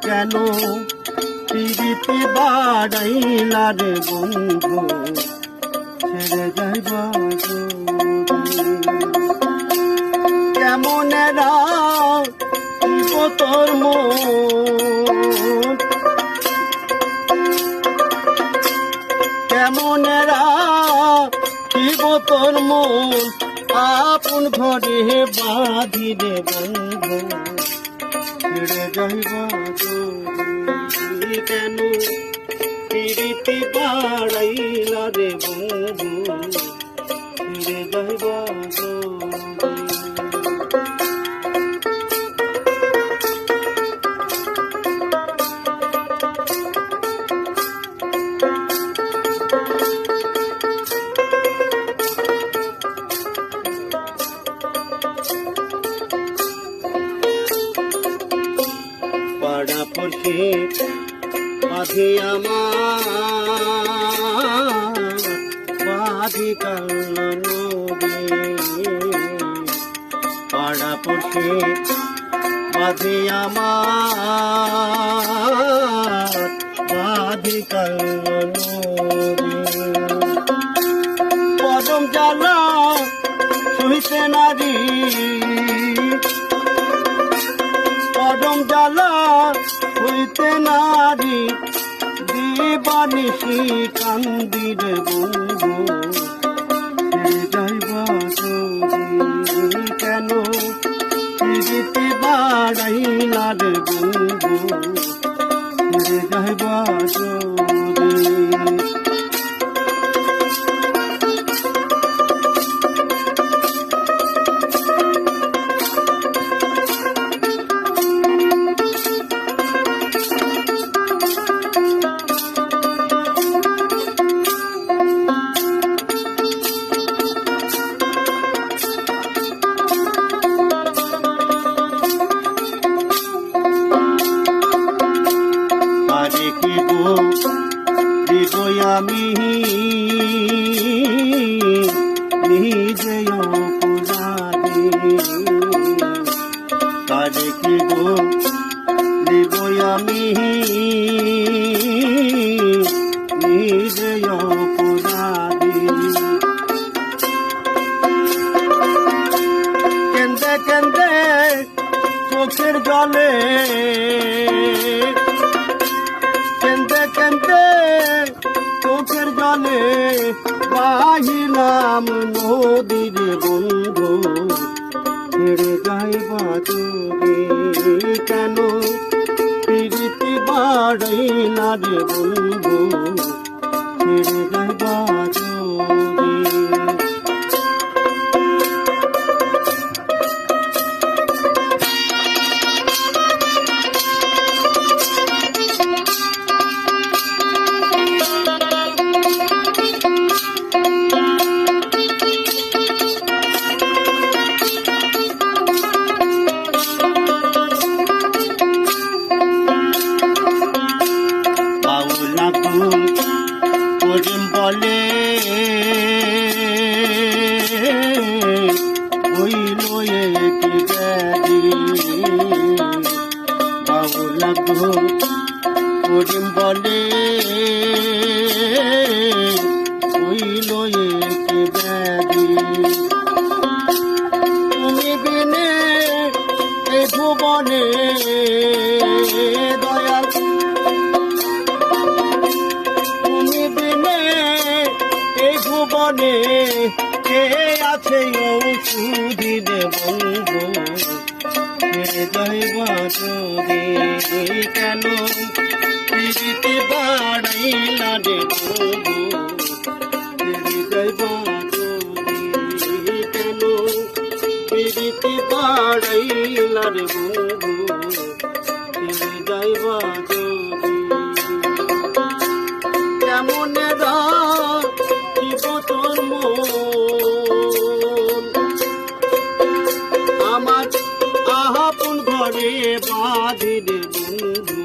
কেন পিরিতি বাড়াইলা রে বন্ধু ছেড়ে যাইবা কেমন রাখিব তোর মন কেমন রাখিব তোর মন আপন ঘরে বাঁধিলে বন্ধু ছেড়ে যাইবা কেন পিরিতি বাড়াইলা রে বন্ধু ছেড়ে যাইবা পাড়া পড়ছে বাঁধে আমার বাঁধি কান্না নদী পাড়া পড়ছে বাঁধে আমার বাঁধি কান্না নদী পরম জ্বালা সহিতে নারী পরম জ্বালা হইতে নারী দিবানিশি কান্দির বন্ধু যাইবা কেন পিরিতি বাড়াইলা রে বন্ধু যাইবা দেখিব আমি নিজে অপরাধী দেখিব দেব আমি নিজে অপরাধী কেন্দে কেন্দে চোখের জলে কেন্দে কেন্দে চোখের জলে বাহিলাম নদীর বন্ধু ছেড়ে যাইবা তুমি কেন পিরিতি বাড়াইলা রে বন্ধু ছেড়ে যাইবা তুমি বলে হইল একটি ব্যাধি বাউলা করিম বলে হইল একটি ব্যাধি তুমি বিনে এ ভুবনে দয়াল ভুবনে কে আছে ঔষুধিরে বন্ধু ছেড়ে যাইবা যদি কেন পিরিতি বাড়াইলা রে বন্ধু ছেড়ে যাইবা যদি কেন পিরিতি বাড়াইলা রে বন্ধু ছেড়ে যাইবা যদি কেমন তোর আমার আপন ঘরে বাঁধিলে বন্ধু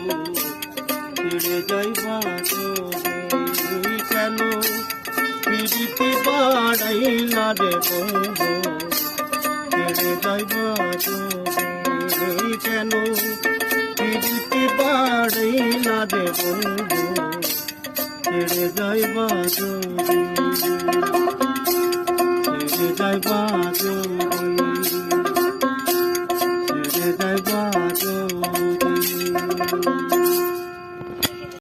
ছেড়ে যাইবা কেন পিরিতি বাড়াইলা রে বন্ধু ছেড়ে যাইবা কেন পিরিতি বাড়াইলা রে বন্ধু ছেড়ে যাইবা যদি ছেড়ে যাইবা যদি ছেড়ে যাইবা